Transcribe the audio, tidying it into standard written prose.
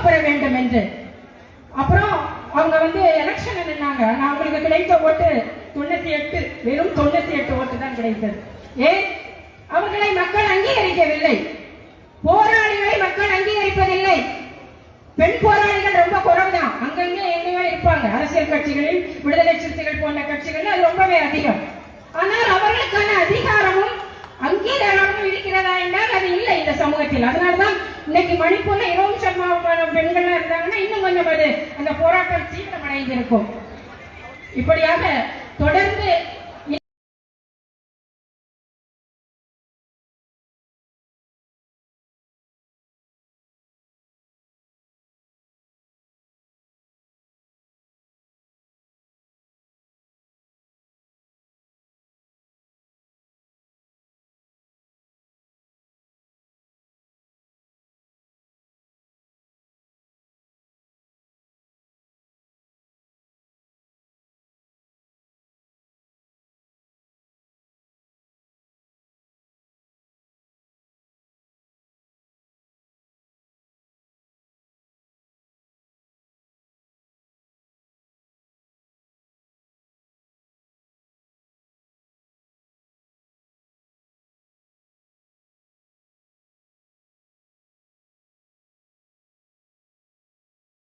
பெற வேண்டும் என்று. அப்புறம் அவங்க எலெக்ஷன் நின்னாங்க. நான் அவங்களுக்கு கிடைத்த ஓட்டு 98, வெறும் 98 ஓட்டு தான் கிடைத்தது. ஏன்? அவர்களை மக்கள் அங்கீகரிக்கவில்லை. போராளிகளை மக்கள் அங்கீகரிப்பதில்லை. பெண் போராளிகள் ரொம்ப குறைவுதான், அங்கங்க எங்கேயோ இருப்பாங்க. அரசியல் கட்சிகளில், விடுதலை சிறுத்தைகள் போன்ற கட்சிகள் அது ரொம்பவே அதிகம். ஆனால் அவர்களுக்கான அதிகாரமும் அங்கீகாரமும் இருக்கிறதா என்றால் அது இல்லை இந்த சமூகத்தில். அதனால்தான் இன்னைக்கு மணிப்பூர்ல 20% பெண்கள் இருந்தாங்கன்னா இன்னும் கொஞ்சம் அது அந்த போராட்டம் தீவிரமடைந்திருக்கும். இப்படியாக தொடர்ந்து